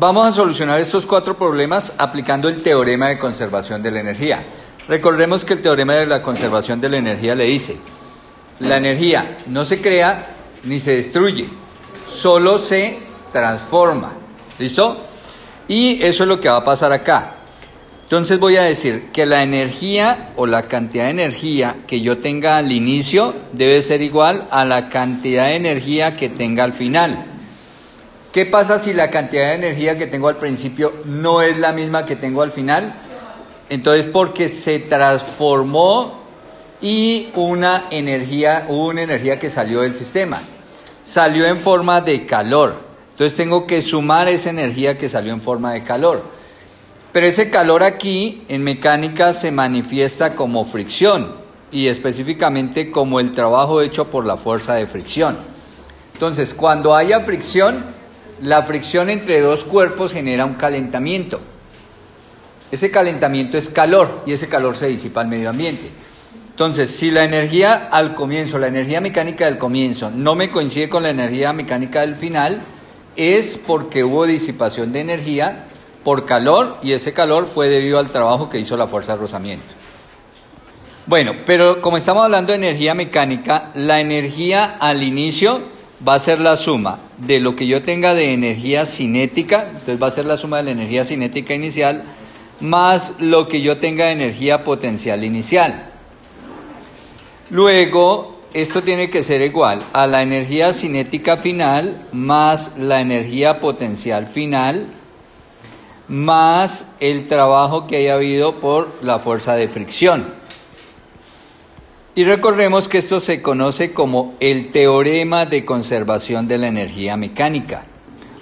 Vamos a solucionar estos 4 problemas aplicando el teorema de conservación de la energía. Recordemos que el teorema de la conservación de la energía le dice: la energía no se crea ni se destruye, solo se transforma. ¿Listo? Y eso es lo que va a pasar acá. Entonces voy a decir que la energía o la cantidad de energía que yo tenga al inicio debe ser igual a la cantidad de energía que tenga al final. ¿Qué pasa si la cantidad de energía que tengo al principio no es la misma que tengo al final? Entonces, porque se transformó y hubo una energía que salió del sistema. Salió en forma de calor. Entonces tengo que sumar esa energía que salió en forma de calor. Pero ese calor aquí en mecánica se manifiesta como fricción y específicamente como el trabajo hecho por la fuerza de fricción. Entonces, cuando haya fricción, la fricción entre dos cuerpos genera un calentamiento. Ese calentamiento es calor y ese calor se disipa al medio ambiente. Entonces, si la energía al comienzo, la energía mecánica del comienzo, no me coincide con la energía mecánica del final, es porque hubo disipación de energía por calor y ese calor fue debido al trabajo que hizo la fuerza de rozamiento. Bueno, pero como estamos hablando de energía mecánica, la energía al inicio va a ser la suma de lo que yo tenga de energía cinética, entonces va a ser la suma de la energía cinética inicial, más lo que yo tenga de energía potencial inicial. Luego, esto tiene que ser igual a la energía cinética final, más la energía potencial final, más el trabajo que haya habido por la fuerza de fricción. Y recordemos que esto se conoce como el teorema de conservación de la energía mecánica.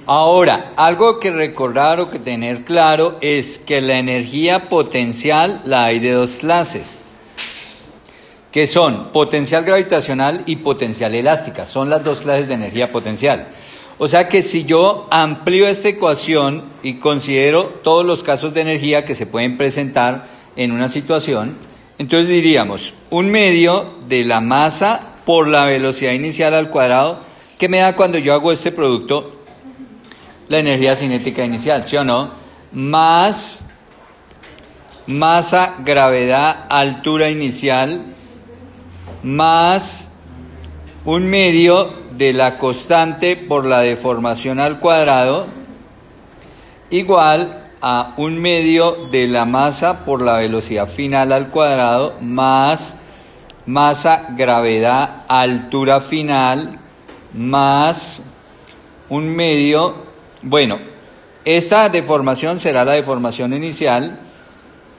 Ahora, algo que recordar o que tener claro es que la energía potencial la hay de dos clases, que son potencial gravitacional y potencial elástica. Son las dos clases de energía potencial. O sea que si yo amplío esta ecuación y considero todos los casos de energía que se pueden presentar en una situación, entonces diríamos, un medio de la masa por la velocidad inicial al cuadrado, ¿qué me da cuando yo hago este producto? La energía cinética inicial, ¿sí o no? Más masa, gravedad, altura inicial, más un medio de la constante por la deformación al cuadrado, igual a un medio de la masa por la velocidad final al cuadrado, más masa, gravedad, altura final, más un medio. Bueno, esta deformación será la deformación inicial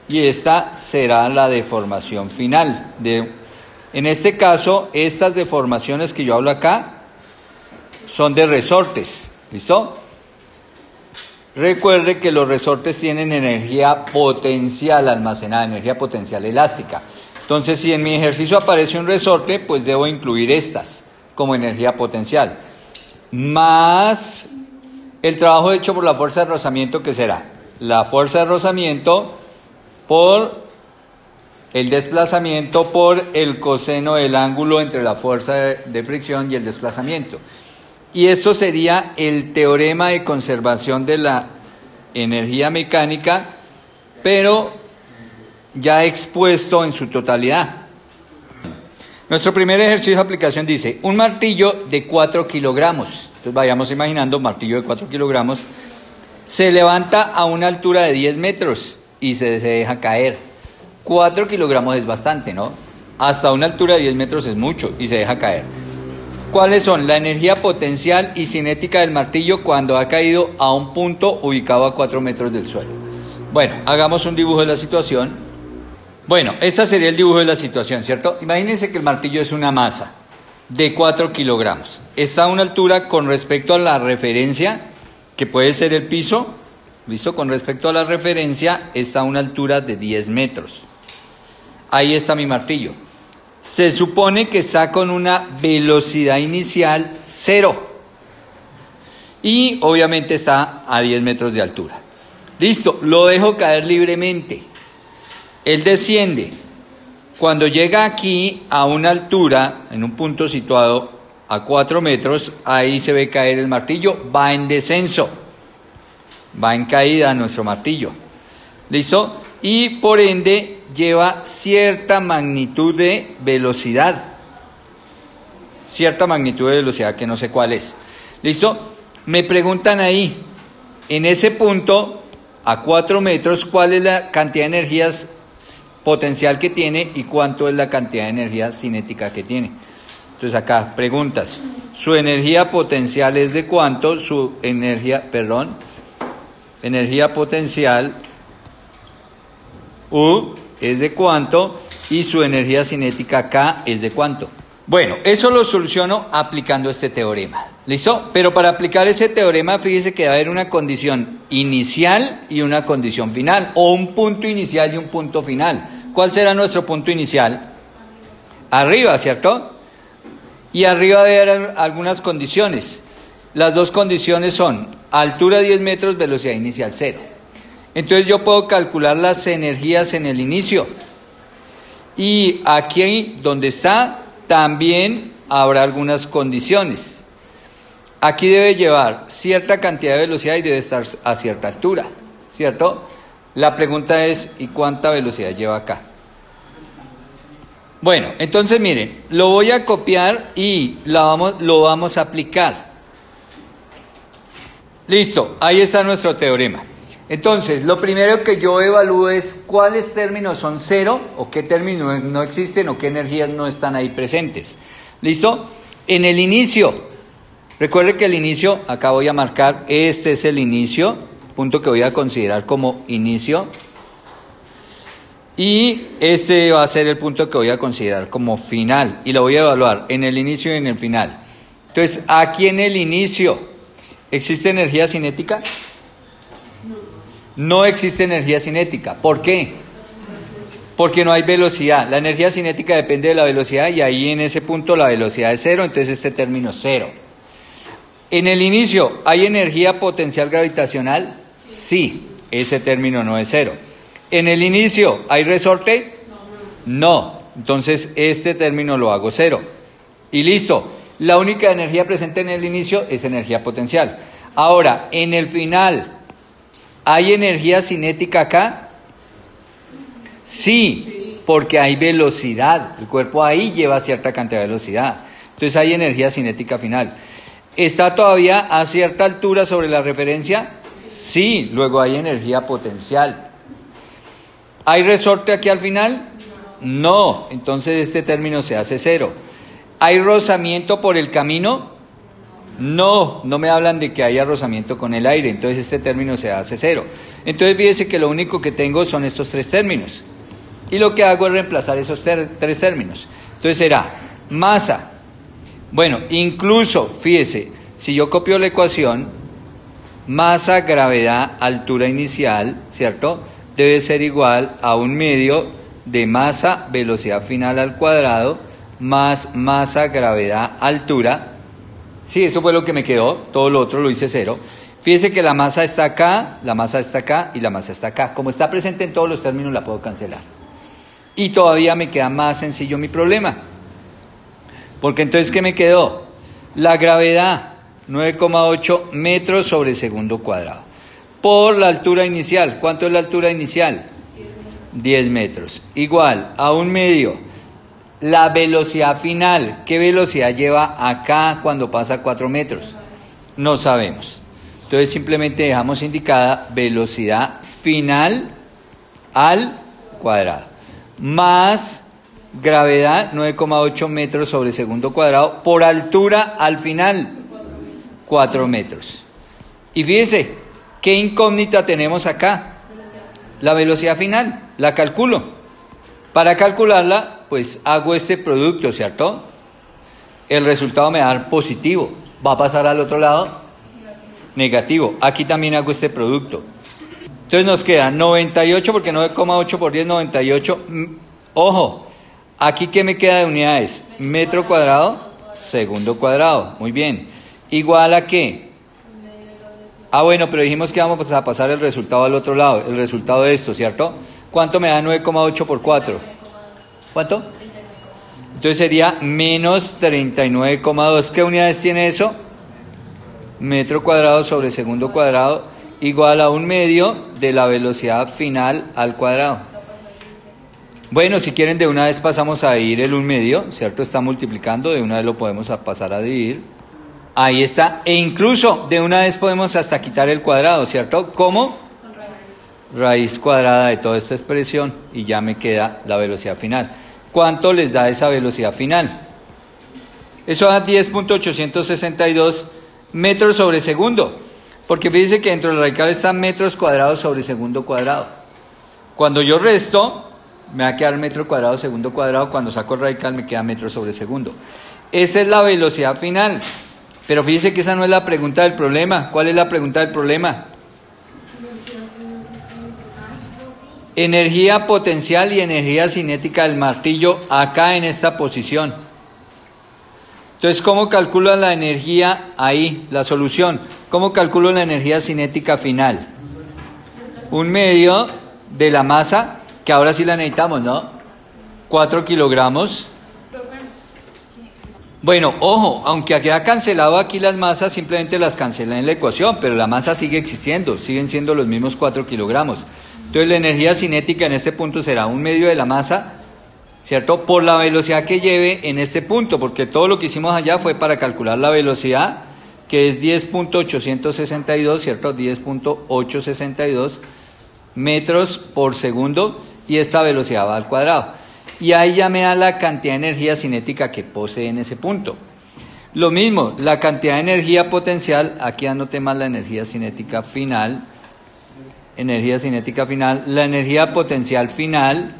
y esta será la deformación final. En este caso, estas deformaciones que yo hablo acá son de resortes, ¿listo? Recuerde que los resortes tienen energía potencial almacenada, energía potencial elástica. Entonces, si en mi ejercicio aparece un resorte, pues debo incluir estas como energía potencial. Más el trabajo hecho por la fuerza de rozamiento, ¿qué será? La fuerza de rozamiento por el desplazamiento por el coseno del ángulo entre la fuerza de fricción y el desplazamiento. Y esto sería el teorema de conservación de la energía mecánica, pero ya expuesto en su totalidad. Nuestro primer ejercicio de aplicación dice, un martillo de 4 kilogramos, entonces vayamos imaginando un martillo de 4 kilogramos, se levanta a una altura de 10 metros y se deja caer. 4 kilogramos es bastante, ¿no? Hasta una altura de 10 metros es mucho y se deja caer. ¿Cuáles son? La energía potencial y cinética del martillo cuando ha caído a un punto ubicado a 4 metros del suelo. Bueno, hagamos un dibujo de la situación. Bueno, este sería el dibujo de la situación, ¿cierto? Imagínense que el martillo es una masa de 4 kilogramos. Está a una altura con respecto a la referencia, que puede ser el piso. ¿Listo? Con respecto a la referencia, está a una altura de 10 metros. Ahí está mi martillo. Se supone que está con una velocidad inicial 0. Y obviamente está a 10 metros de altura. Listo, lo dejo caer libremente. Él desciende. Cuando llega aquí a una altura, en un punto situado a 4 metros, ahí se ve caer el martillo, va en descenso. va en caída nuestro martillo. ¿Listo? Y por ende lleva cierta magnitud de velocidad. Cierta magnitud de velocidad que no sé cuál es. ¿Listo? Me preguntan ahí, en ese punto, a 4 metros, ¿cuál es la cantidad de energía potencial que tiene y cuánto es la cantidad de energía cinética que tiene? Entonces acá, preguntas. Su energía potencial es de cuánto, energía potencial U es de cuánto y su energía cinética K es de cuánto. Bueno, eso lo soluciono aplicando este teorema. ¿Listo? Pero para aplicar ese teorema, fíjese que va a haber una condición inicial y una condición final, o un punto inicial y un punto final. ¿Cuál será nuestro punto inicial? Arriba, ¿cierto? Y arriba debe haber algunas condiciones. Las dos condiciones son altura 10 metros, velocidad inicial 0. Entonces yo puedo calcular las energías en el inicio. Y aquí donde está, también habrá algunas condiciones. Aquí debe llevar cierta cantidad de velocidad y debe estar a cierta altura, ¿cierto? La pregunta es, ¿y cuánta velocidad lleva acá? Bueno, entonces miren, lo voy a copiar y lo vamos a aplicar. Listo, ahí está nuestro teorema. Entonces, lo primero que yo evalúo es cuáles términos son cero, o qué términos no existen, o qué energías no están ahí presentes. ¿Listo? En el inicio, recuerde que el inicio, acá voy a marcar, este es el inicio, punto que voy a considerar como inicio. Y este va a ser el punto que voy a considerar como final, y lo voy a evaluar en el inicio y en el final. Entonces, aquí en el inicio, ¿existe energía cinética? No existe energía cinética. ¿Por qué? Porque no hay velocidad. La energía cinética depende de la velocidad y ahí en ese punto la velocidad es cero, entonces este término es cero. En el inicio, ¿hay energía potencial gravitacional? Sí, ese término no es cero. En el inicio, ¿hay resorte? No, entonces este término lo hago cero. Y listo, la única energía presente en el inicio es energía potencial. Ahora, en el final, ¿hay energía cinética acá? Sí, porque hay velocidad. El cuerpo ahí lleva cierta cantidad de velocidad. Entonces hay energía cinética final. ¿Está todavía a cierta altura sobre la referencia? Sí, luego hay energía potencial. ¿Hay resorte aquí al final? No, entonces este término se hace cero. ¿Hay rozamiento por el camino? No, no me hablan de que haya rozamiento con el aire, entonces este término se hace cero. Entonces fíjese que lo único que tengo son estos tres términos. Y lo que hago es reemplazar esos tres términos. Entonces será masa. Bueno, incluso, fíjese, si yo copio la ecuación, masa, gravedad, altura inicial, ¿cierto? Debe ser igual a 1/2 de masa, velocidad final al cuadrado, más masa, gravedad, altura. Sí, eso fue lo que me quedó, todo lo otro lo hice cero. Fíjese que la masa está acá, la masa está acá y la masa está acá. Como está presente en todos los términos, la puedo cancelar. Y todavía me queda más sencillo mi problema. Porque entonces, ¿qué me quedó? La gravedad, 9,8 metros sobre segundo cuadrado. Por la altura inicial, ¿cuánto es la altura inicial? 10 metros. Igual a 1/2. La velocidad final, ¿qué velocidad lleva acá cuando pasa 4 metros? No sabemos. Entonces simplemente dejamos indicada velocidad final al cuadrado. Más gravedad, 9,8 metros sobre segundo cuadrado, por altura al final, 4 metros. Y fíjese, ¿qué incógnita tenemos acá? La velocidad final, la calculo. Para calcularla, pues hago este producto, ¿cierto? El resultado me va a dar positivo. ¿Va a pasar al otro lado? Negativo. Aquí también hago este producto. Entonces nos queda 98, porque 9,8 por 10, 98. Ojo, aquí ¿qué me queda de unidades? Metro cuadrado, segundo cuadrado. Muy bien. ¿Igual a qué? Bueno, pero dijimos que vamos a pasar el resultado al otro lado. El resultado de esto, ¿cierto? ¿Cuánto me da 9,8 por 4? ¿Cuánto? Entonces sería menos 39,2. ¿Qué unidades tiene eso? Metro cuadrado sobre segundo cuadrado. igual a 1/2 de la velocidad final al cuadrado. Bueno, si quieren de una vez pasamos a dividir el 1/2, ¿cierto? Está multiplicando, de una vez lo podemos pasar a dividir. Ahí está, e incluso de una vez podemos hasta quitar el cuadrado, ¿cierto? ¿Cómo? Raíz cuadrada de toda esta expresión y ya me queda la velocidad final. ¿Cuánto les da esa velocidad final? Eso da 10.862 metros sobre segundo, porque fíjense que dentro del radical están metros cuadrados sobre segundo cuadrado. Cuando yo resto, me va a quedar metro cuadrado segundo cuadrado, cuando saco el radical me queda metro sobre segundo. Esa es la velocidad final, pero fíjense que esa no es la pregunta del problema. ¿Cuál es la pregunta del problema? Energía potencial y energía cinética del martillo acá en esta posición. Entonces, ¿cómo calculo la energía ahí? La solución. ¿Cómo calculo la energía cinética final? 1/2 de la masa, que ahora sí la necesitamos, ¿no? 4 kilogramos. Bueno, ojo, aunque queda cancelado aquí las masas, simplemente las cancelan en la ecuación, pero la masa sigue existiendo, siguen siendo los mismos 4 kilogramos. Entonces, la energía cinética en este punto será 1/2 de la masa, ¿cierto? Por la velocidad que lleve en este punto, porque todo lo que hicimos allá fue para calcular la velocidad, que es 10.862, ¿cierto? 10.862 metros por segundo, y esta velocidad va al cuadrado. Y ahí ya me da la cantidad de energía cinética que posee en ese punto. Lo mismo, la cantidad de energía potencial, aquí anoté más la energía cinética final, la energía potencial final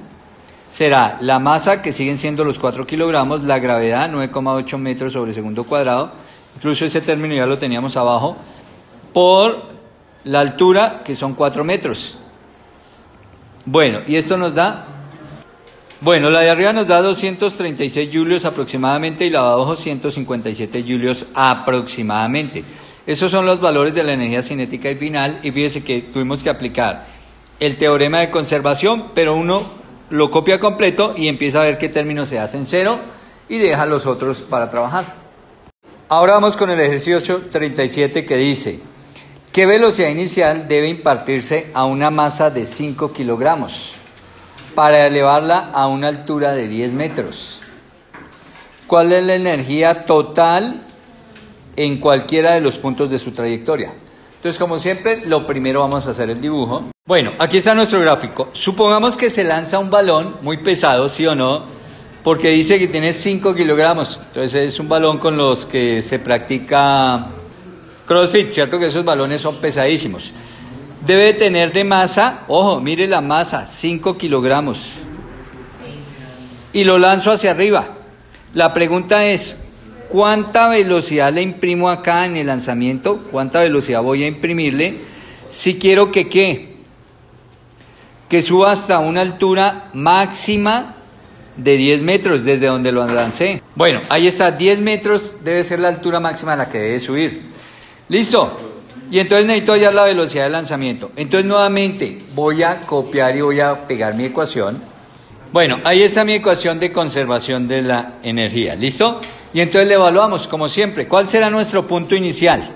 será la masa, que siguen siendo los 4 kilogramos, la gravedad, 9,8 metros sobre segundo cuadrado, incluso ese término ya lo teníamos abajo, por la altura, que son 4 metros. Bueno, y esto nos da, bueno, la de arriba nos da 236 julios aproximadamente y la de abajo 157 julios aproximadamente. Esos son los valores de la energía cinética y final, y fíjese que tuvimos que aplicar el teorema de conservación, pero uno lo copia completo y empieza a ver qué términos se hacen cero y deja los otros para trabajar. Ahora vamos con el ejercicio 37 que dice: ¿qué velocidad inicial debe impartirse a una masa de 5 kilogramos para elevarla a una altura de 10 metros? ¿Cuál es la energía total en cualquiera de los puntos de su trayectoria? Entonces, como siempre, lo primero vamos a hacer el dibujo. Bueno, aquí está nuestro gráfico. Supongamos que se lanza un balón muy pesado, ¿sí o no? Porque dice que tiene 5 kilogramos. Entonces, es un balón con los que se practica CrossFit, ¿cierto? Que esos balones son pesadísimos. Debe tener de masa, ojo, mire la masa, 5 kilogramos. Y lo lanzo hacia arriba. La pregunta es: ¿cuánta velocidad le imprimo acá en el lanzamiento? ¿Cuánta velocidad voy a imprimirle? Si quiero que ¿qué? Que suba hasta una altura máxima de 10 metros desde donde lo lancé. Bueno, ahí está, 10 metros debe ser la altura máxima a la que debe subir. ¿Listo? Y entonces necesito hallar la velocidad de lanzamiento. Entonces nuevamente voy a copiar y voy a pegar mi ecuación. Bueno, ahí está mi ecuación de conservación de la energía. ¿Listo? Y entonces le evaluamos, como siempre. ¿Cuál será nuestro punto inicial?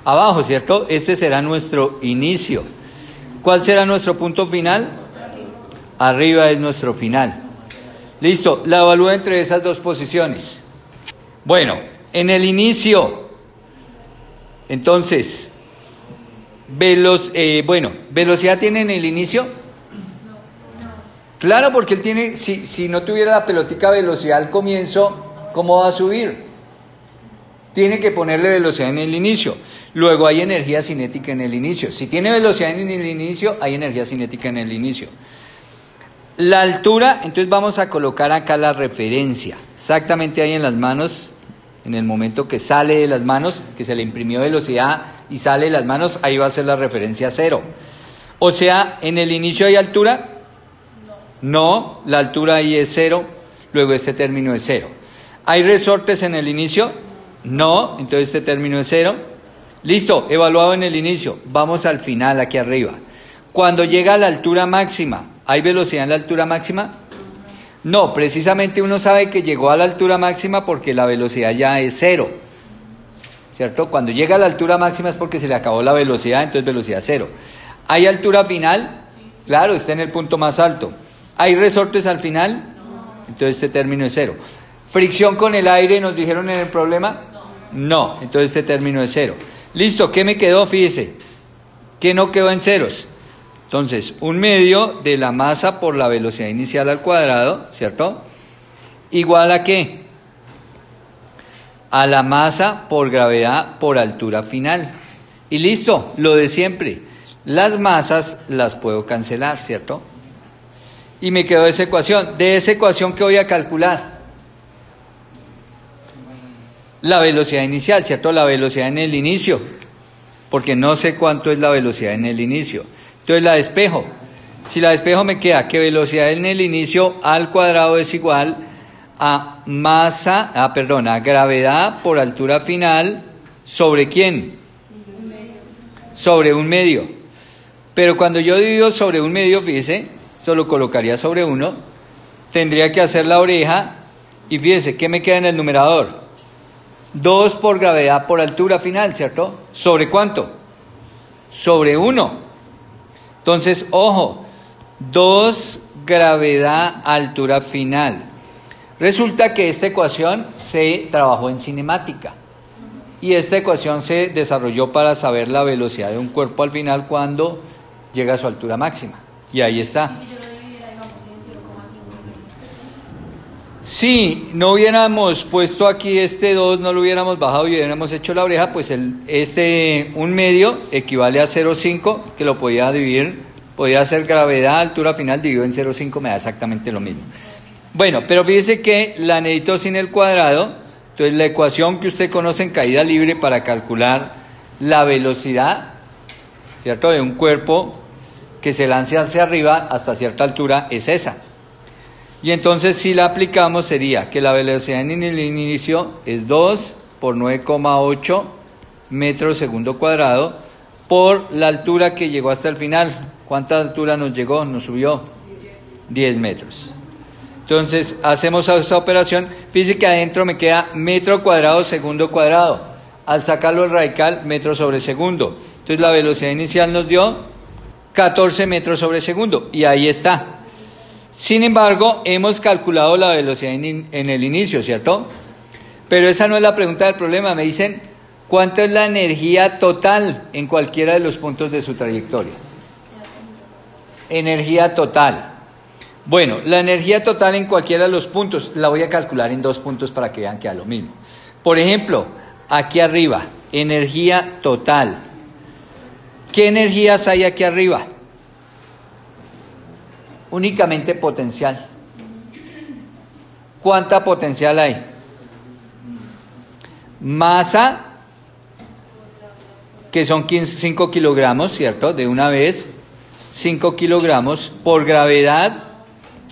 Abajo, ¿cierto? Este será nuestro inicio. ¿Cuál será nuestro punto final? Arriba es nuestro final. Listo, la evalúo entre esas dos posiciones. Bueno, en el inicio, entonces, ¿velocidad tiene en el inicio? Claro, porque él tiene, si no tuviera la pelotica velocidad al comienzo, ¿cómo va a subir? Tiene que ponerle velocidad en el inicio. Luego hay energía cinética en el inicio. Si tiene velocidad en el inicio, hay energía cinética en el inicio. La altura, entonces vamos a colocar acá la referencia. Exactamente ahí en las manos, en el momento que sale de las manos, que se le imprimió velocidad y sale de las manos, ahí va a ser la referencia 0. O sea, ¿en el inicio hay altura? No, la altura ahí es 0, luego este término es 0. ¿Hay resortes en el inicio? No, entonces este término es 0. Listo, evaluado en el inicio. Vamos al final, aquí arriba. Cuando llega a la altura máxima, ¿hay velocidad en la altura máxima? No, precisamente uno sabe que llegó a la altura máxima porque la velocidad ya es 0. ¿cierto? Cuando llega a la altura máxima es porque se le acabó la velocidad, entonces velocidad cero. ¿Hay altura final? Claro, está en el punto más alto. ¿Hay resortes al final? Entonces este término es cero. ¿Fricción con el aire nos dijeron en el problema? No, entonces este término es cero. Listo, ¿qué me quedó? Fíjese, ¿qué no quedó en ceros? Entonces, 1/2 de la masa por la velocidad inicial al cuadrado, ¿cierto? ¿Igual a qué? A la masa por gravedad por altura final. Y listo, lo de siempre. Las masas las puedo cancelar, ¿cierto? Y me quedó esa ecuación. De esa ecuación, ¿qué voy a calcular? La velocidad inicial, ¿cierto? La velocidad en el inicio. Porque no sé cuánto es la velocidad en el inicio. Entonces la despejo. Si la despejo me queda que velocidad en el inicio al cuadrado es igual a a gravedad por altura final, ¿sobre quién? Sobre 1/2. Pero cuando yo divido sobre 1/2, fíjese, esto lo colocaría sobre 1, tendría que hacer la oreja, y fíjese, ¿qué me queda en el numerador? 2 por gravedad por altura final, ¿cierto? ¿Sobre cuánto? Sobre 1. Entonces, ojo, 2 gravedad altura final. Resulta que esta ecuación se trabajó en cinemática y esta ecuación se desarrolló para saber la velocidad de un cuerpo al final cuando llega a su altura máxima. Y ahí está. ¿Y si yo lo dividiera, digamos, en 0,5? Si no hubiéramos puesto aquí este 2, no lo hubiéramos bajado y hubiéramos hecho la oreja, pues 1/2 equivale a 0,5, que lo podía dividir, podía hacer gravedad altura final dividido en 0,5, me da exactamente lo mismo. Bueno, pero fíjese que la necesito sin el cuadrado, entonces la ecuación que usted conoce en caída libre para calcular la velocidad, ¿cierto?, de un cuerpo que se lance hacia arriba hasta cierta altura es esa. Y entonces si la aplicamos sería que la velocidad en el inicio es 2 por 9,8 metros segundo cuadrado por la altura que llegó hasta el final. ¿Cuánta altura nos llegó? Nos subió 10 metros. Entonces hacemos esta operación. Fíjese que adentro me queda metro cuadrado segundo cuadrado. Al sacarlo el radical, metro sobre segundo. Entonces la velocidad inicial nos dio 14 metros sobre segundo. Y ahí está. Sin embargo, hemos calculado la velocidad en el inicio, ¿cierto? Pero esa no es la pregunta del problema. Me dicen, ¿cuánto es la energía total en cualquiera de los puntos de su trayectoria? Energía total. Bueno, la energía total en cualquiera de los puntos la voy a calcular en 2 puntos para que vean que da lo mismo. Por ejemplo, aquí arriba, energía total. ¿Qué energías hay aquí arriba? Únicamente potencial. ¿Cuánta potencial hay? Masa, que son 5 kilogramos, ¿cierto? De una vez, 5 kilogramos por gravedad,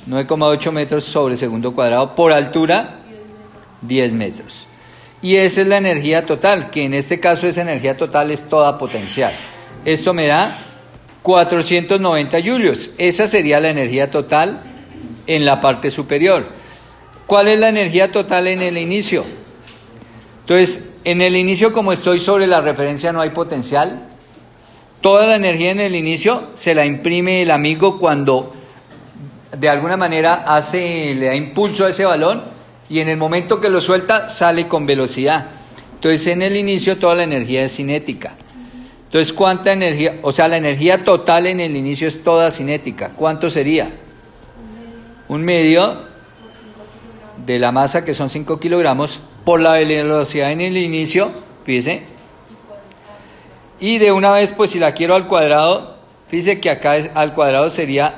9,8 metros sobre segundo cuadrado, por altura, 10 metros. Y esa es la energía total, que en este caso esa energía total es toda potencial. Esto me da 490 julios. Esa sería la energía total en la parte superior. ¿Cuál es la energía total en el inicio? Entonces, en el inicio, como estoy sobre la referencia, no hay potencial. Toda la energía en el inicio se la imprime el amigo cuando de alguna manera le da impulso a ese balón y en el momento que lo suelta sale con velocidad. Entonces en el inicio toda la energía es cinética. Entonces ¿cuánta energía? O sea, la energía total en el inicio es toda cinética. ¿Cuánto sería? 1/2 de la masa, que son 5 kilogramos, por la velocidad en el inicio, fíjese. Y de una vez, pues si la quiero al cuadrado, fíjese que acá al cuadrado sería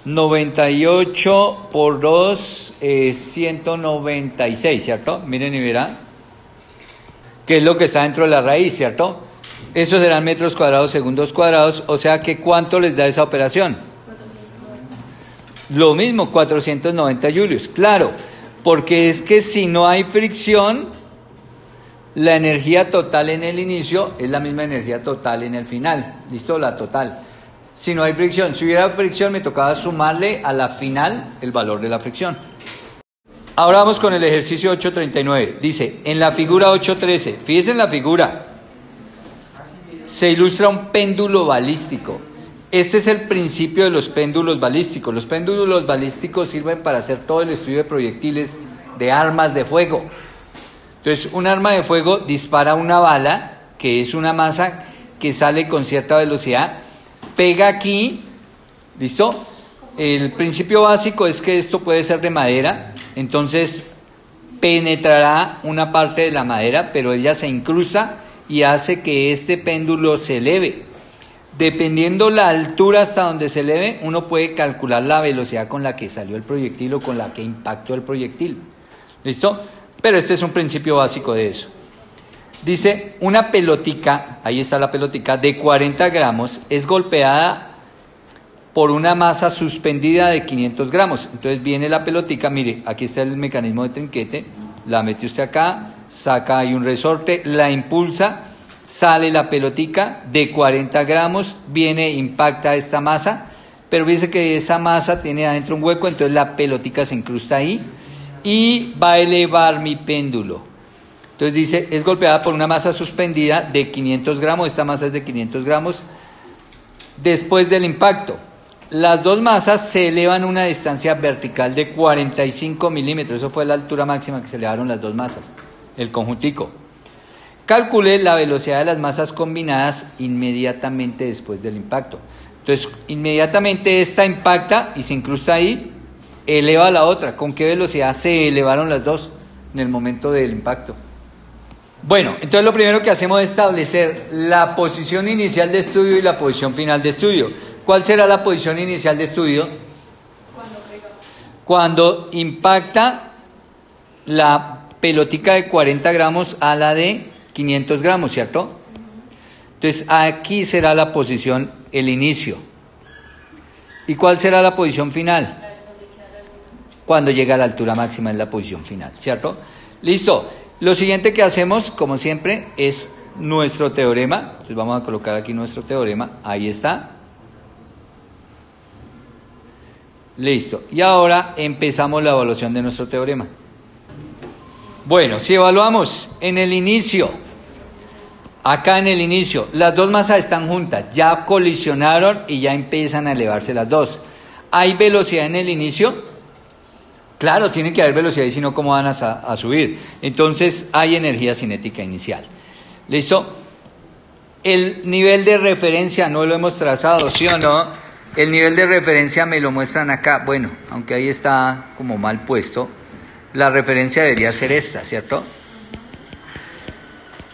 98 por 2, 196, ¿cierto? Miren y verán, que es lo que está dentro de la raíz, ¿cierto? Esos serán metros cuadrados, segundos cuadrados, o sea que ¿cuánto les da esa operación? 490. Lo mismo, 490 julios, claro, porque es que si no hay fricción, la energía total en el inicio es la misma energía total en el final, ¿listo? La total. Si no hay fricción, si hubiera fricción me tocaba sumarle a la final el valor de la fricción. Ahora vamos con el ejercicio 839. Dice, en la figura 813, fíjense en la figura, se ilustra un péndulo balístico. Este es el principio de los péndulos balísticos. Los péndulos balísticos sirven para hacer todo el estudio de proyectiles, de armas de fuego. Entonces, un arma de fuego dispara una bala, que es una masa que sale con cierta velocidad, pega aquí, ¿listo? El principio básico es que esto puede ser de madera, entonces penetrará una parte de la madera, pero ella se incrusta y hace que este péndulo se eleve. Dependiendo la altura hasta donde se eleve, uno puede calcular la velocidad con la que salió el proyectil o con la que impactó el proyectil. ¿Listo? Pero este es un principio básico de eso. Dice, una pelotica, ahí está la pelotica, de 40 gramos es golpeada por una masa suspendida de 500 gramos. Entonces viene la pelotica, mire, aquí está el mecanismo de trinquete, la mete usted acá, saca ahí un resorte, la impulsa, sale la pelotica de 40 gramos, viene, impacta esta masa, pero dice que esa masa tiene adentro un hueco, entonces la pelotica se incrusta ahí y va a elevar mi péndulo. Entonces dice, es golpeada por una masa suspendida de 500 gramos, esta masa es de 500 gramos, después del impacto. Las dos masas se elevan a una distancia vertical de 45 milímetros, eso fue la altura máxima que se elevaron las dos masas, el conjuntico. Calcule la velocidad de las masas combinadas inmediatamente después del impacto. Entonces, inmediatamente esta impacta y se incrusta ahí, eleva a la otra. ¿Con qué velocidad se elevaron las dos en el momento del impacto? Bueno, entonces lo primero que hacemos es establecer la posición inicial de estudio y la posición final de estudio. ¿Cuál será la posición inicial de estudio? Cuando impacta la pelotica de 40 gramos a la de 500 gramos, ¿cierto? Entonces aquí será la posición, el inicio. ¿Y cuál será la posición final? Cuando llega a la altura máxima es la posición final, ¿cierto? Listo. Lo siguiente que hacemos, como siempre, es nuestro teorema. Entonces vamos a colocar aquí nuestro teorema. Ahí está. Listo. Y ahora empezamos la evaluación de nuestro teorema. Bueno, si evaluamos en el inicio, acá en el inicio, las dos masas están juntas, ya colisionaron y ya empiezan a elevarse las dos. ¿Hay velocidad en el inicio? Claro, tiene que haber velocidad y si no, ¿cómo van a subir? Entonces hay energía cinética inicial. ¿Listo? El nivel de referencia no lo hemos trazado, ¿sí o no? El nivel de referencia me lo muestran acá. Bueno, aunque ahí está como mal puesto, la referencia debería ser esta, ¿cierto?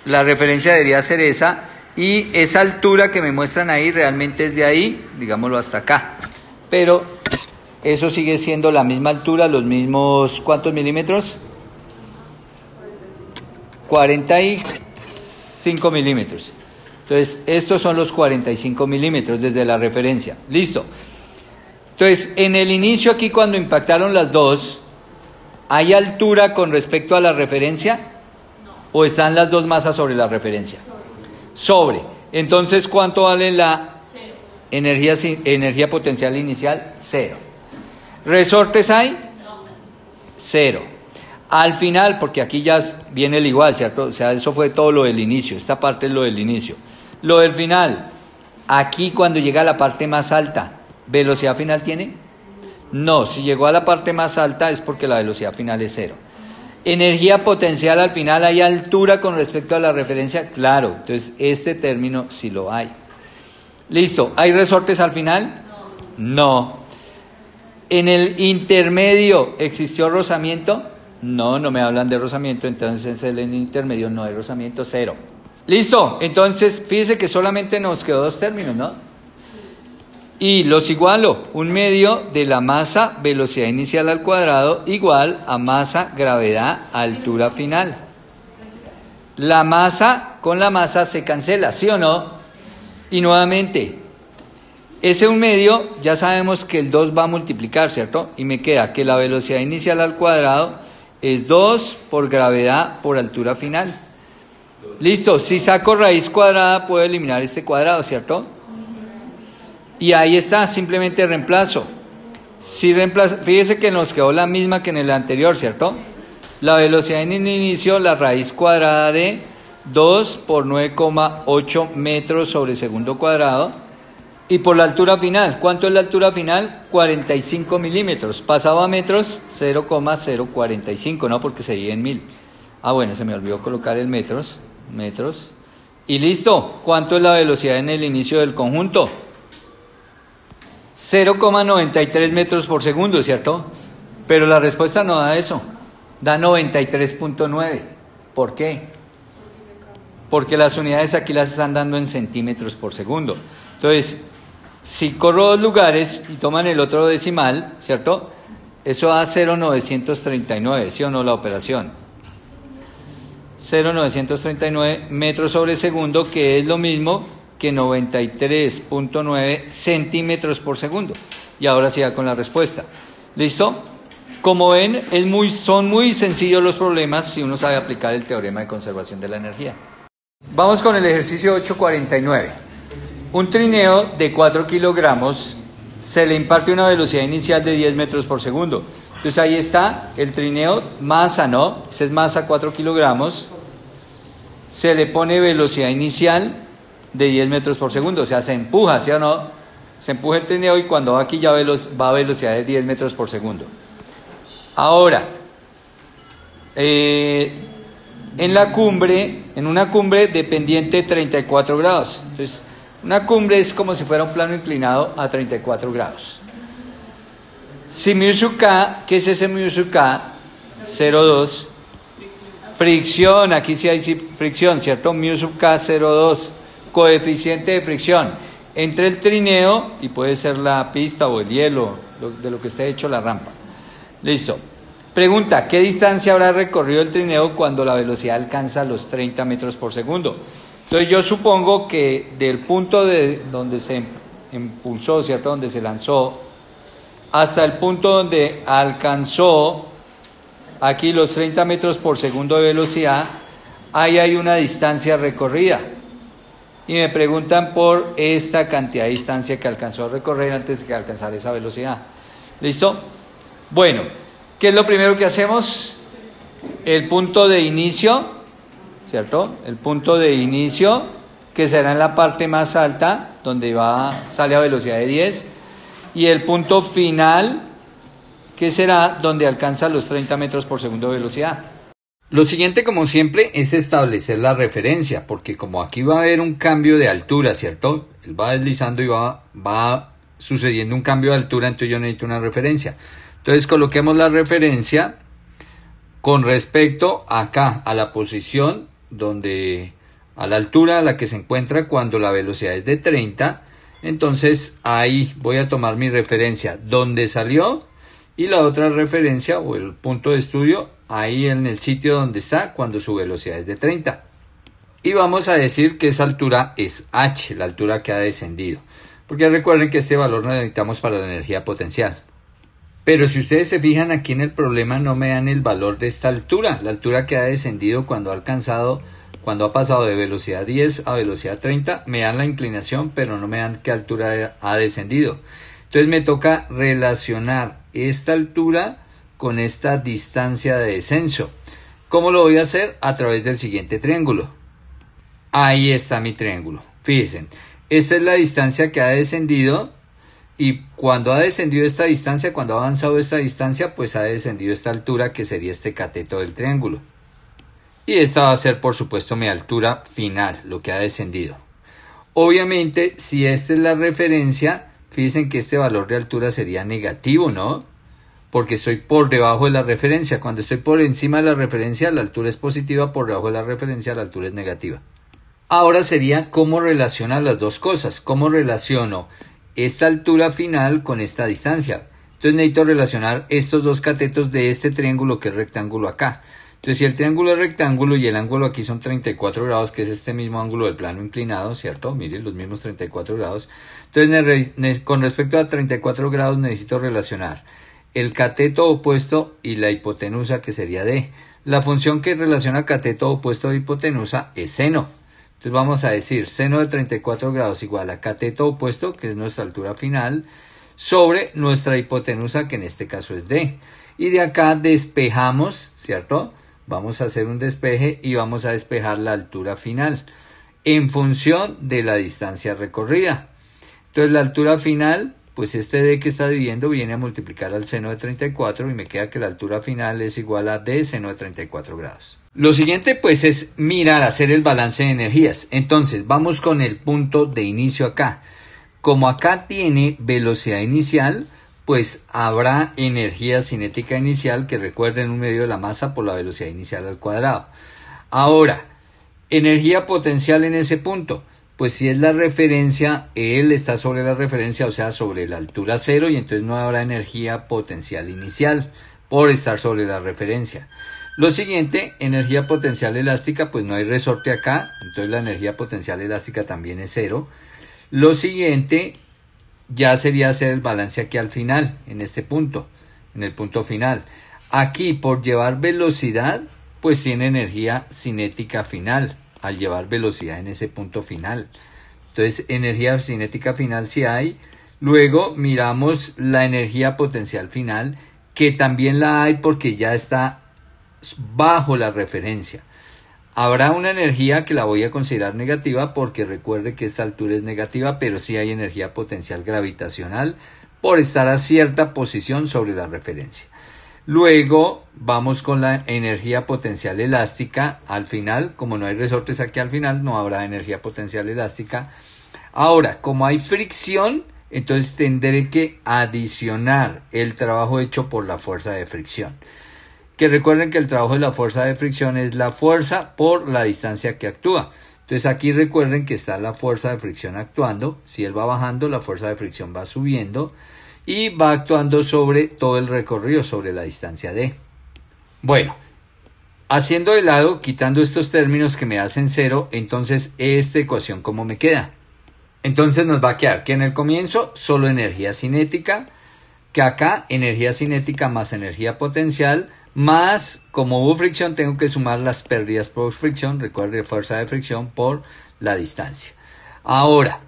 La referencia debería ser esa y esa altura que me muestran ahí realmente es de ahí, digámoslo hasta acá. Pero eso sigue siendo la misma altura, los mismos, ¿cuántos milímetros? 45 milímetros. Entonces, estos son los 45 milímetros desde la referencia. Listo. Entonces, en el inicio aquí cuando impactaron las dos, ¿hay altura con respecto a la referencia? ¿O están las dos masas sobre la referencia? Sobre. Entonces, ¿cuánto vale la energía potencial inicial? 0. ¿Resortes hay? No. 0. Al final, porque aquí ya viene el igual, ¿cierto? O sea, eso fue todo lo del inicio. Esta parte es lo del inicio. Lo del final, aquí cuando llega a la parte más alta, ¿velocidad final tiene? No, si llegó a la parte más alta es porque la velocidad final es 0. Energía potencial al final, ¿hay altura con respecto a la referencia? Claro, entonces este término sí lo hay. Listo, ¿hay resortes al final? No. ¿En el intermedio existió rozamiento? No, no me hablan de rozamiento, entonces en el intermedio no hay rozamiento, 0. Listo, entonces fíjese que solamente nos quedó dos términos, ¿no? Y los igualo, un medio de la masa, velocidad inicial al cuadrado, igual a masa, gravedad, altura final. La masa con la masa se cancela, ¿sí o no? Y nuevamente, ese un medio, ya sabemos que el 2 va a multiplicar, ¿cierto? Y me queda que la velocidad inicial al cuadrado es 2 por gravedad por altura final. Listo, si saco raíz cuadrada puedo eliminar este cuadrado, ¿cierto? Y ahí está, simplemente reemplazo. Si fíjese que nos quedó la misma que en el anterior, ¿cierto? La velocidad en el inicio, la raíz cuadrada de 2 por 9,8 metros sobre segundo cuadrado. Y por la altura final, ¿cuánto es la altura final? 45 milímetros. Pasado a metros, 0,045, ¿no? Porque se divide en 1000. Ah, bueno, se me olvidó colocar el metros. Y listo. ¿Cuánto es la velocidad en el inicio del conjunto? 0,93 metros por segundo, ¿cierto? Pero la respuesta no da eso. Da 93,9. ¿Por qué? Porque las unidades aquí las están dando en centímetros por segundo. Entonces, si corro dos lugares y toman el otro decimal, ¿cierto? Eso da 0,939, ¿sí o no la operación? 0,939 metros sobre segundo, que es lo mismo que 93,9 centímetros por segundo. Y ahora sí va con la respuesta. ¿Listo? Como ven, son muy sencillos los problemas si uno sabe aplicar el teorema de conservación de la energía. Vamos con el ejercicio 849. Un trineo de 4 kilogramos se le imparte una velocidad inicial de 10 metros por segundo. Entonces ahí está el trineo, masa, ¿no? Ese es masa 4 kilogramos. Se le pone velocidad inicial de 10 metros por segundo. O sea, se empuja, ¿sí o no? Se empuja el trineo y cuando va aquí ya va a velocidad de 10 metros por segundo. Ahora, en una cumbre de pendiente 34 grados. Entonces, una cumbre es como si fuera un plano inclinado a 34 grados. Si mu sub k, ¿qué es ese mu sub k? 0,2. Fricción, aquí sí hay fricción, ¿cierto? Mu sub k 0,2. Coeficiente de fricción entre el trineo, y puede ser la pista o el hielo, de lo que esté hecho la rampa. Listo. Pregunta, ¿qué distancia habrá recorrido el trineo cuando la velocidad alcanza los 30 metros por segundo? Entonces yo supongo que del punto de donde se impulsó, ¿cierto? Donde se lanzó, hasta el punto donde alcanzó aquí los 30 metros por segundo de velocidad, ahí hay una distancia recorrida. Y me preguntan por esta cantidad de distancia que alcanzó a recorrer antes de que alcanzara esa velocidad. ¿Listo? Bueno, ¿qué es lo primero que hacemos? El punto de inicio, ¿cierto? El punto de inicio, que será en la parte más alta, donde sale a velocidad de 10, y el punto final, que será donde alcanza los 30 metros por segundo de velocidad. Lo siguiente, como siempre, es establecer la referencia, porque como aquí va a haber un cambio de altura, ¿cierto? Él va deslizando y va sucediendo un cambio de altura, entonces yo necesito una referencia. Entonces coloquemos la referencia con respecto acá a la posición a la altura a la que se encuentra cuando la velocidad es de 30. Entonces ahí voy a tomar mi referencia donde salió y la otra referencia o el punto de estudio ahí en el sitio donde está cuando su velocidad es de 30. Y vamos a decir que esa altura es h, la altura que ha descendido. Porque recuerden que este valor lo necesitamos para la energía potencial. Pero si ustedes se fijan aquí en el problema no me dan el valor de esta altura, la altura que ha descendido cuando ha pasado de velocidad 10 a velocidad 30, me dan la inclinación pero no me dan qué altura ha descendido. Entonces me toca relacionar esta altura con esta distancia de descenso. ¿Cómo lo voy a hacer? A través del siguiente triángulo. Ahí está mi triángulo. Fíjense, esta es la distancia que ha descendido. Y cuando ha descendido esta distancia, cuando ha avanzado esta distancia, pues ha descendido esta altura que sería este cateto del triángulo. Y esta va a ser, por supuesto, mi altura final, lo que ha descendido. Obviamente, si esta es la referencia, fíjense que este valor de altura sería negativo, ¿no? Porque estoy por debajo de la referencia. Cuando estoy por encima de la referencia, la altura es positiva, por debajo de la referencia, la altura es negativa. Ahora sería cómo relacionar las dos cosas. ¿Cómo relaciono esta altura final con esta distancia? Entonces necesito relacionar estos dos catetos de este triángulo que es rectángulo acá. Entonces si el triángulo es rectángulo y el ángulo aquí son 34 grados, que es este mismo ángulo del plano inclinado, ¿cierto? Miren, los mismos 34 grados. Entonces con respecto a 34 grados necesito relacionar el cateto opuesto y la hipotenusa, que sería D. La función que relaciona cateto opuesto e hipotenusa es seno. Entonces vamos a decir seno de 34 grados igual a cateto opuesto, que es nuestra altura final, sobre nuestra hipotenusa, que en este caso es D. Y de acá despejamos, ¿cierto? Vamos a hacer un despeje y vamos a despejar la altura final en función de la distancia recorrida. Entonces la altura final, pues este D que está dividiendo viene a multiplicar al seno de 34 y me queda que la altura final es igual a D seno de 34 grados. Lo siguiente pues es mirar, hacer el balance de energías. Entonces vamos con el punto de inicio acá. Como acá tiene velocidad inicial, pues habrá energía cinética inicial, que recuerden un medio de la masa por la velocidad inicial al cuadrado. Ahora, energía potencial en ese punto. Pues si es la referencia, él está sobre la referencia, o sea, sobre la altura cero, y entonces no habrá energía potencial inicial por estar sobre la referencia. Lo siguiente, energía potencial elástica, pues no hay resorte acá, entonces la energía potencial elástica también es cero. Lo siguiente ya sería hacer el balance aquí al final, en este punto, en el punto final. Aquí, por llevar velocidad, pues tiene energía cinética final, al llevar velocidad en ese punto final. Entonces, energía cinética final sí hay. Luego miramos la energía potencial final, que también la hay porque ya está bajo la referencia. Habrá una energía que la voy a considerar negativa porque recuerde que esta altura es negativa, pero sí hay energía potencial gravitacional por estar a cierta posición sobre la referencia. Luego vamos con la energía potencial elástica al final. Como no hay resortes aquí al final, no habrá energía potencial elástica. Ahora, como hay fricción, entonces tendré que adicionar el trabajo hecho por la fuerza de fricción. Que recuerden que el trabajo de la fuerza de fricción es la fuerza por la distancia que actúa. Entonces aquí recuerden que está la fuerza de fricción actuando. Si él va bajando, la fuerza de fricción va subiendo y va actuando sobre todo el recorrido, sobre la distancia D. Bueno, haciendo de lado, quitando estos términos que me hacen cero, entonces esta ecuación ¿cómo me queda? Entonces nos va a quedar que en el comienzo solo energía cinética, que acá energía cinética más energía potencial, más como hubo fricción tengo que sumar las pérdidas por fricción, recuerde fuerza de fricción por la distancia. Ahora,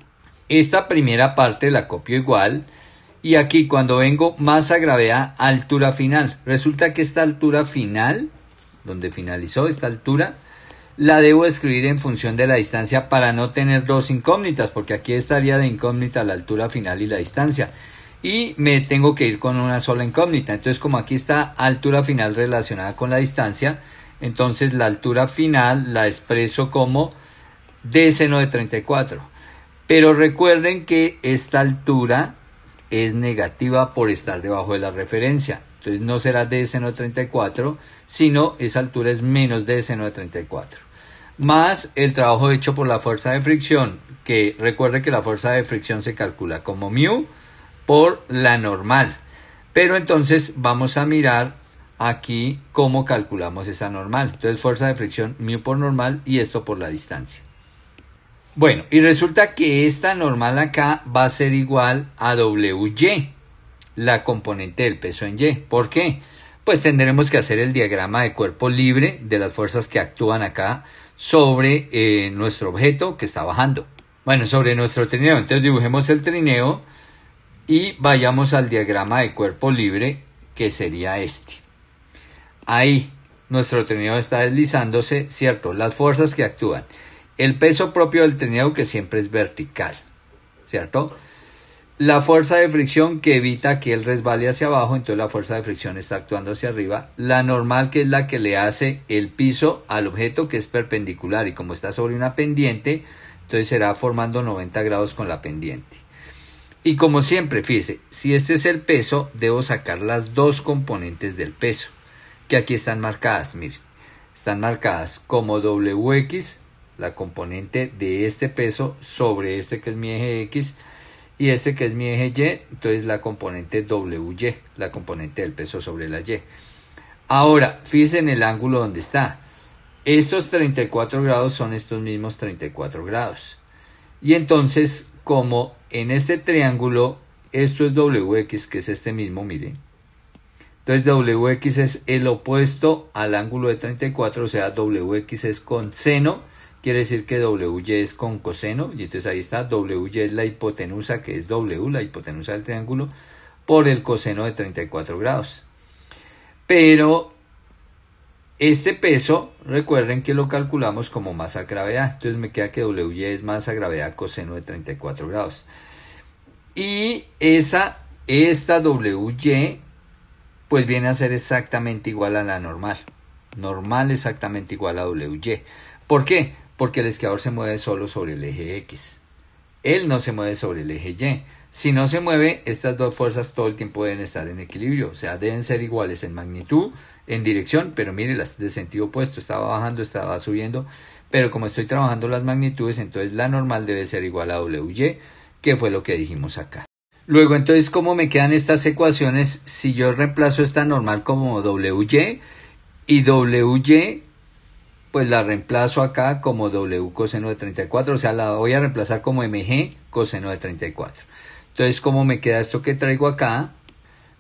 esta primera parte la copio igual. Y aquí cuando vengo masa, gravedad, altura final. Resulta que esta altura final, donde finalizó esta altura, la debo escribir en función de la distancia para no tener dos incógnitas, porque aquí estaría de incógnita la altura final y la distancia. Y me tengo que ir con una sola incógnita. Entonces como aquí está altura final relacionada con la distancia, entonces la altura final la expreso como D seno de 34. Pero recuerden que esta altura es negativa por estar debajo de la referencia. Entonces no será D seno de 34, sino esa altura es menos D seno de 34. Más el trabajo hecho por la fuerza de fricción, que recuerde que la fuerza de fricción se calcula como mu por la normal. Pero entonces vamos a mirar aquí cómo calculamos esa normal. Entonces fuerza de fricción mu por normal y esto por la distancia. Bueno, y resulta que esta normal acá va a ser igual a WY, la componente del peso en Y. ¿Por qué? Pues tendremos que hacer el diagrama de cuerpo libre de las fuerzas que actúan acá sobre nuestro objeto que está bajando. Bueno, sobre nuestro trineo. Entonces dibujemos el trineo y vayamos al diagrama de cuerpo libre, que sería este. Ahí nuestro trineo está deslizándose, ¿cierto? Las fuerzas que actúan. El peso propio del trineo, que siempre es vertical, ¿cierto? La fuerza de fricción que evita que él resbale hacia abajo, entonces la fuerza de fricción está actuando hacia arriba. La normal, que es la que le hace el piso al objeto, que es perpendicular, y como está sobre una pendiente, entonces será formando 90 grados con la pendiente. Y como siempre, fíjese, si este es el peso, debo sacar las dos componentes del peso, que aquí están marcadas, miren. Están marcadas como WX, la componente de este peso, sobre este que es mi eje X, y este que es mi eje Y, entonces la componente WY, la componente del peso sobre la Y. Ahora, fíjense en el ángulo donde está. Estos 34 grados son estos mismos 34 grados. Y entonces, como en este triángulo, esto es WX, que es este mismo, miren. Entonces WX es el opuesto al ángulo de 34, o sea, WX es con seno quiere decir que WY es con coseno, y entonces ahí está, WY es la hipotenusa, que es W, la hipotenusa del triángulo, por el coseno de 34 grados. Pero este peso, recuerden que lo calculamos como masa gravedad, entonces me queda que WY es masa gravedad coseno de 34 grados. Y esta WY, pues viene a ser exactamente igual a la normal. Normal exactamente igual a WY. ¿Por qué? Porque el esquiador se mueve solo sobre el eje X. Él no se mueve sobre el eje Y. Si no se mueve, estas dos fuerzas todo el tiempo deben estar en equilibrio. O sea, deben ser iguales en magnitud, en dirección, pero mírenlas, de sentido opuesto. Estaba bajando, estaba subiendo. Pero como estoy trabajando las magnitudes, entonces la normal debe ser igual a WY, que fue lo que dijimos acá. Luego, entonces, ¿cómo me quedan estas ecuaciones si yo reemplazo esta normal como WY? Y WY, pues la reemplazo acá como W coseno de 34, o sea, la voy a reemplazar como MG coseno de 34. Entonces, ¿cómo me queda esto que traigo acá?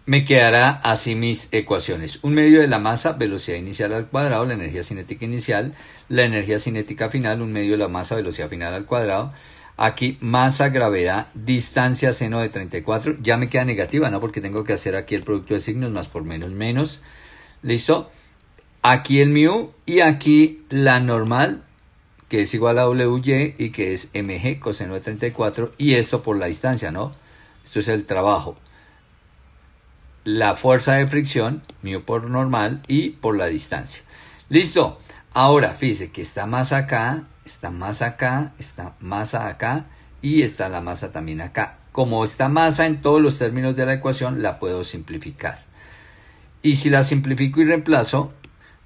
Me quedará así mis ecuaciones. Un medio de la masa, velocidad inicial al cuadrado, la energía cinética inicial, la energía cinética final, un medio de la masa, velocidad final al cuadrado. Aquí masa, gravedad, distancia, seno de 34. Ya me queda negativa, ¿no? Porque tengo que hacer aquí el producto de signos, más por menos, menos. ¿Listo? Aquí el mu y aquí la normal, que es igual a WY y que es MG coseno de 34. Y esto por la distancia, ¿no? Esto es el trabajo. La fuerza de fricción, mu por normal y por la distancia. ¿Listo? Ahora, fíjese que está más acá, está más acá, está masa acá y está la masa también acá. Como está masa en todos los términos de la ecuación, la puedo simplificar. Y si la simplifico y reemplazo,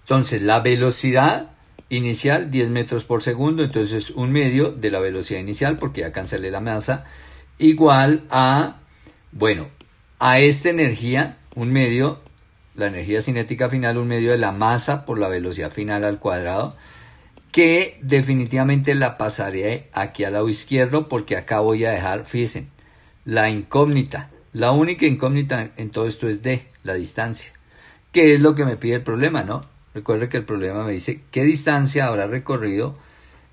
entonces la velocidad inicial, 10 metros por segundo, entonces un medio de la velocidad inicial, porque ya cancelé la masa, igual a, bueno, a esta energía, un medio, la energía cinética final, un medio de la masa por la velocidad final al cuadrado, que definitivamente la pasaré aquí al lado izquierdo, porque acá voy a dejar, fíjense, la incógnita. La única incógnita en todo esto es D, la distancia, que es lo que me pide el problema, ¿no? Recuerde que el problema me dice qué distancia habrá recorrido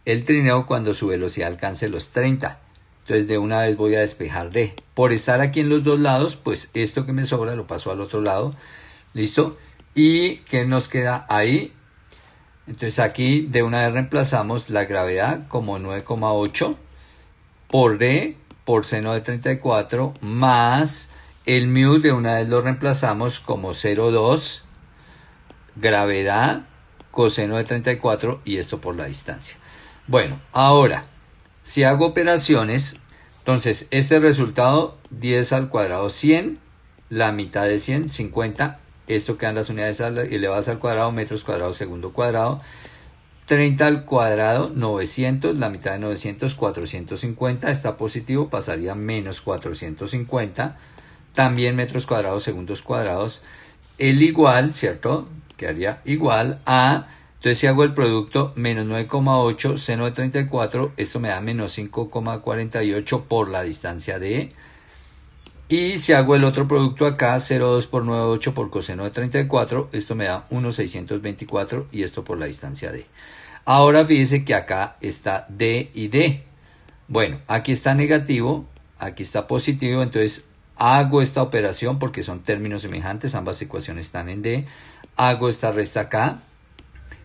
el trineo cuando su velocidad alcance los 30. Entonces de una vez voy a despejar D. Por estar aquí en los dos lados, pues esto que me sobra lo paso al otro lado. ¿Listo? ¿Y qué nos queda ahí? Entonces aquí de una vez reemplazamos la gravedad como 9,8 por D por seno de 34 más el mu, de una vez lo reemplazamos como 0,2 gravedad coseno de 34 y esto por la distancia. Bueno, ahora si hago operaciones, entonces este resultado 10 al cuadrado 100, la mitad de 100, 50, esto quedan las unidades elevadas al cuadrado, metros cuadrados segundo cuadrado, 30 al cuadrado, 900, la mitad de 900, 450, está positivo, pasaría menos 450, también metros cuadrados segundos cuadrados, el igual, ¿cierto? Quedaría igual a, entonces si hago el producto, menos 9,8 seno de 34, esto me da menos 5,48 por la distancia de, y si hago el otro producto acá, 0,2 por 9,8 por coseno de 34, esto me da 1,624 y esto por la distancia de. Ahora fíjese que acá está D y D. Bueno, aquí está negativo, aquí está positivo, entonces hago esta operación porque son términos semejantes, ambas ecuaciones están en D, hago esta resta acá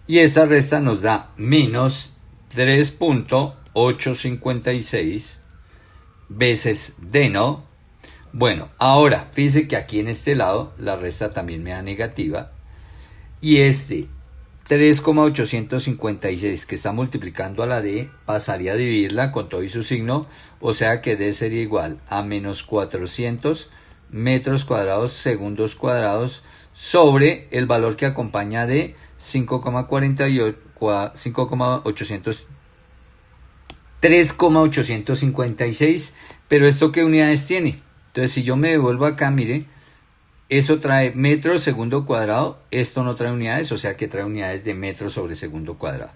y esta resta nos da menos 3.856 veces D, ¿no? Bueno, ahora fíjense que aquí en este lado la resta también me da negativa y este 3,856 que está multiplicando a la D pasaría a dividirla con todo y su signo, o sea que D sería igual a menos 400 metros cuadrados segundos cuadrados sobre el valor que acompaña de 3,856, pero ¿esto qué unidades tiene? Entonces si yo me devuelvo acá, mire, eso trae metro segundo cuadrado, esto no trae unidades, o sea que trae unidades de metro sobre segundo cuadrado.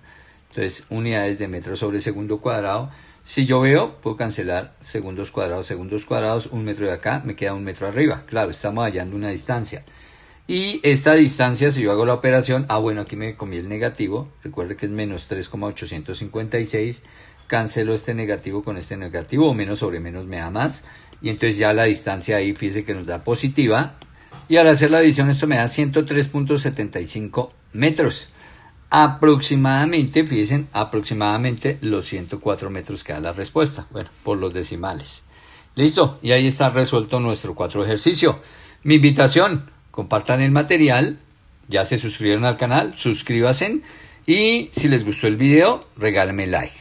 Entonces, unidades de metro sobre segundo cuadrado. Si yo veo, puedo cancelar segundos cuadrados, un metro de acá, me queda un metro arriba. Claro, estamos hallando una distancia. Y esta distancia, si yo hago la operación, bueno, aquí me comí el negativo, recuerde que es menos 3,856, cancelo este negativo con este negativo, o menos sobre menos me da más, y entonces ya la distancia ahí, fíjese que nos da positiva, y al hacer la adición esto me da 103,75 metros. Aproximadamente, fíjense, aproximadamente los 104 metros que da la respuesta, bueno, por los decimales. Listo, y ahí está resuelto nuestro 4 ejercicio. Mi invitación, compartan el material, ya se suscribieron al canal, suscríbanse y si les gustó el video, regálenme like.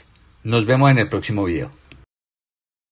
Nos vemos en el próximo video.